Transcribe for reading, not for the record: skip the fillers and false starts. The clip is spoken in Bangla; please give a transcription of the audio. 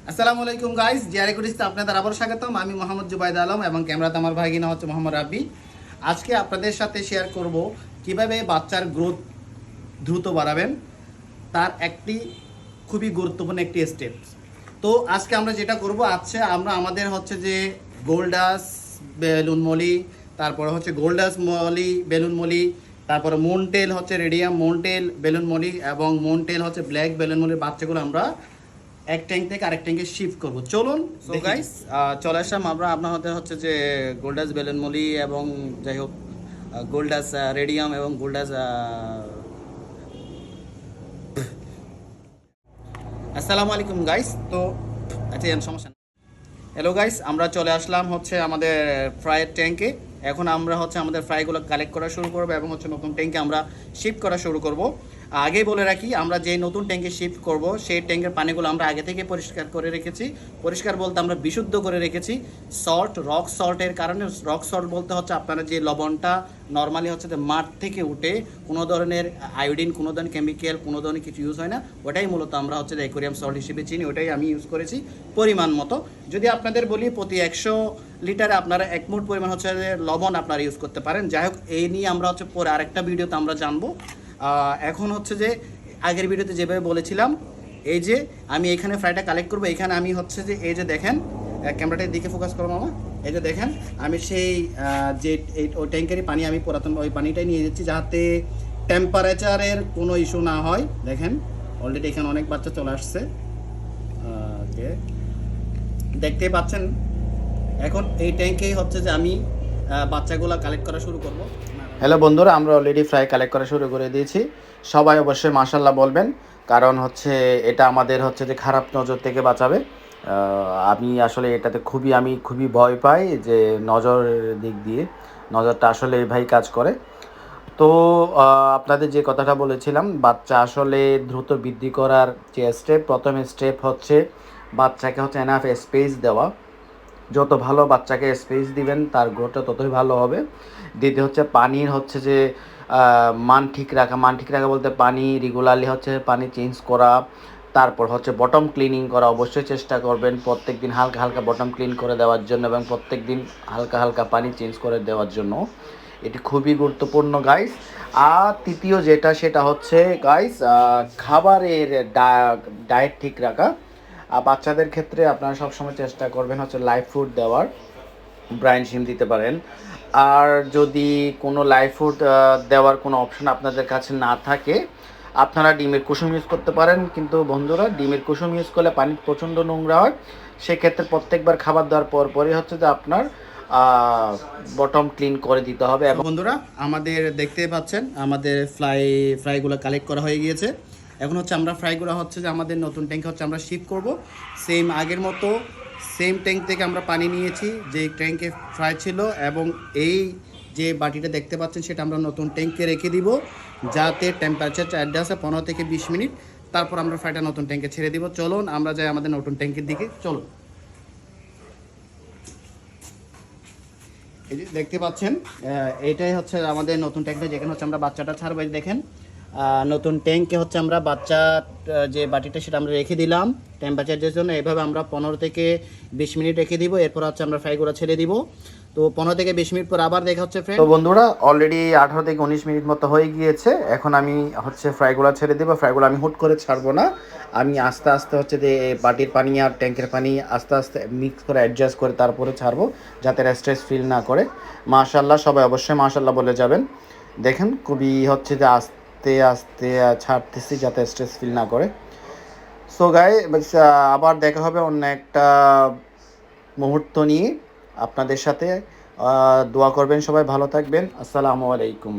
আসসালামু আলাইকুম গাইস, জিআরএ কুরিসতে আপনাদের আবার স্বাগতম। আমি মোহাম্মদ জুবাইদ আলম এবং ক্যামেরাতে আমার ভাগিনা হচ্ছে মোহাম্মদ রাব্বি। আজকে আপনাদের সাথে শেয়ার করব কিভাবে বাচ্চার গ্রোথ দ্রুত বাড়াবেন, তার একটি খুবই গুরুত্বপূর্ণ একটি স্টেপ। তো আজকে আমরা যেটা করব, আজকে আমরা আমাদের হচ্ছে যে গোল্ডাস বেলুন মলি, তারপরে হচ্ছে গোল্ডাস মলি বেলুন মলি, তারপরে মনটেল হচ্ছে রেডিয়াম মনটেল বেলুন মলি এবং মনটেল হচ্ছে ব্ল্যাক বেলুন মলির বাচ্চাগুলো আমরা এক ট্যাঙ্ক থেকে আরেক ট্যাঙ্কে শিফট করব। চলুন সো গাইস, চলে আসলাম আমরা আপনাদের হচ্ছে যে গোল্ডাস বেলুন মলি এবং যাই হোক গোল্ডাস রেডিয়াম এবং গোল্ডাস আসসালামু আলাইকুম গাইস। তো আচ্ছা সমস্যা নেই। হ্যালো গাইস, আমরা চলে আসলাম হচ্ছে আমাদের ফ্রাইয়ের ট্যাঙ্কে। এখন আমরা হচ্ছে আমাদের ফ্রাইগুলো কালেক্ট করা শুরু করবো এবং হচ্ছে নতুন ট্যাঙ্কে আমরা শিফট করা শুরু করব। আগে বলে রাখি, আমরা যে নতুন ট্যাঙ্কে শিফট করব সেই ট্যাঙ্কের পানিগুলো আমরা আগে থেকে পরিষ্কার করে রেখেছি। পরিষ্কার বলতে আমরা বিশুদ্ধ করে রেখেছি। রক সল্টের কারণে, রক সল্ট বলতে হচ্ছে আপনারা যে লবণটা নর্মালি হচ্ছে যে মাঠ থেকে উঠে, কোনো ধরনের আয়োডিন, কোনো ধরনের কেমিক্যাল, কোনো ধরনের কিছু ইউজ হয় না, ওটাই মূলত আমরা হচ্ছে অ্যাকোয়ারিয়াম সল্ট হিসেবে চিনি। ওটাই আমি ইউজ করেছি পরিমাণ মতো। যদি আপনাদের বলি প্রতি 100 লিটারে আপনারা 1 মুঠ পরিমাণ হচ্ছে যে লবণ আপনারা ইউজ করতে পারেন। যাই হোক, এই নিয়ে আমরা হচ্ছে পরে আরেকটা ভিডিওতে আমরা জানবো। এখন হচ্ছে যে আগের ভিডিওতে যেভাবে বলেছিলাম, এই যে আমি এখানে ফ্রাইটা কালেক্ট করবো। এখানে আমি হচ্ছে যে এই যে দেখেন, ক্যামেরাটার দিকে ফোকাস করো মামা, এই যে দেখেন আমি সেই যে ওই ট্যাঙ্কেরই পানি আমি পুরাতন ওই পানিটাই নিয়ে যাচ্ছি, যাতে টেম্পারেচারের কোনো ইস্যু না হয়। দেখেন অলরেডি এখানে অনেক বাচ্চা চলে আসছে, দেখতেই পাচ্ছেন। এখন এই ট্যাঙ্কেই হচ্ছে যে আমি বাচ্চাগুলো কালেক্ট করা শুরু করব। হ্যালো বন্ধুরা, আমরা অলরেডি ফ্রাই কালেক্ট করা শুরু করে দিয়েছি। সবাই অবশ্যই মাশাল্লাহ বলবেন, কারণ হচ্ছে এটা আমাদের হচ্ছে যে খারাপ নজর থেকে বাঁচাবে। আমি আসলে এটাতে খুবই ভয় পাই যে নজরের দিক দিয়ে, নজরটা আসলে ভাই কাজ করে। তো আপনাদের যে কথাটা বলেছিলাম, বাচ্চা আসলে দ্রুত বৃদ্ধি করার যে স্টেপ, প্রথম স্টেপ হচ্ছে বাচ্চাকে হচ্ছে এনাফ স্পেস দেওয়া। যত ভালো বাচ্চাকে স্পেস দিবেন তার গ্রোথটা ততই ভালো হবে। দ্বিতীয় হচ্ছে পানির হচ্ছে যে মান ঠিক রাখা বলতে পানি রেগুলারলি হচ্ছে পানি চেঞ্জ করা। তারপর হচ্ছে বটম ক্লিনিং করা, অবশ্যই চেষ্টা করবেন প্রত্যেক দিন হালকা হালকা বটম ক্লিন করে দেওয়ার জন্য এবং প্রত্যেক দিন হালকা হালকা পানি চেঞ্জ করে দেওয়ার জন্য। এটি খুবই গুরুত্বপূর্ণ গাইস। আর তৃতীয় যেটা, সেটা হচ্ছে গাইস খাবারের ডায়েট ঠিক রাখা। বাচ্চাদের ক্ষেত্রে আপনারা সবসময় চেষ্টা করবেন হচ্ছে লাইভ ফুড দেওয়ার। ব্রাইন শিম দিতে পারেন। আর যদি কোনো লাইভ ফুড দেওয়ার কোনো অপশন আপনাদের কাছে না থাকে, আপনারা ডিমের কুসুম ইউজ করতে পারেন। কিন্তু বন্ধুরা, ডিমের কুসুম ইউজ করলে পানি প্রচণ্ড নোংরা হয়। সেক্ষেত্রে প্রত্যেকবার খাবার দেওয়ার পরই হচ্ছে যে আপনার বটম ক্লিন করে দিতে হবে। এবং বন্ধুরা, আমাদের দেখতে পাচ্ছেন আমাদের ফ্রাইগুলো কালেক্ট করা হয়ে গিয়েছে। এখন হচ্ছে আমরা ফ্রাইগুলো হচ্ছে যে আমাদের নতুন ট্যাঙ্কে হচ্ছে আমরা শিফট করব। সেম আগের মতো সেম ট্যাঙ্ক থেকে আমরা পানি নিয়েছি যে ট্যাঙ্কে ফ্রাই ছিল, এবং এই যে বাটিটা দেখতে পাচ্ছেন সেটা আমরা নতুন ট্যাঙ্কে রেখে দিব, যাতে টেম্পারেচারটা অ্যাডজাস্ট হয় 15 থেকে 20 মিনিট। তারপর আমরা ফ্রাইটা নতুন ট্যাঙ্কে ছেড়ে দিব। চলুন আমরা যাই আমাদের নতুন ট্যাঙ্কের দিকে। চলুন, এই যে দেখতে পাচ্ছেন এইটাই হচ্ছে আমাদের নতুন ট্যাঙ্কটা, যেখানে হচ্ছে আমরা বাচ্চাটা ছাড়বো। এই দেখেন নতুন ট্যাঙ্কে হচ্ছে আমরা বাচ্চা যে বাটিটা সেটা আমরা রেখে দিলাম টেম্পারেচারের জন্য। এভাবে আমরা 15 থেকে 20 মিনিট রেখে দিব। এরপর হচ্ছে আমরা ফ্রাইগুলো ছেড়ে দিব। তো 15 থেকে 20 মিনিট পর আবার দেখা হচ্ছে ফ্রেন্ড। তো বন্ধুরা, অলরেডি 18 থেকে 19 মিনিট মতো হয়ে গিয়েছে। এখন আমি হচ্ছে ফ্রাইগুলো ছেড়ে দেবো। ফ্রাইগুলো আমি হুট করে ছাড়বো না, আমি আস্তে আস্তে হচ্ছে যে বাটির পানি আর ট্যাঙ্কের পানি আস্তে আস্তে মিক্স করে অ্যাডজাস্ট করে তারপরে ছাড়বো, যাতে স্ট্রেস ফিল না করে। মাশাল্লাহ, সবাই অবশ্যই মাশাল্লাহ বলে যাবেন। দেখেন খুবই হচ্ছে যে আস্তে আস্তে ছাড়তেছি, যাতে স্ট্রেস ফিল না করে। সো আবার দেখা হবে অন্য একটা মুহূর্ত নিয়ে আপনাদের সাথে। দোয়া করবেন, সবাই ভালো থাকবেন। আসসালামু আলাইকুম।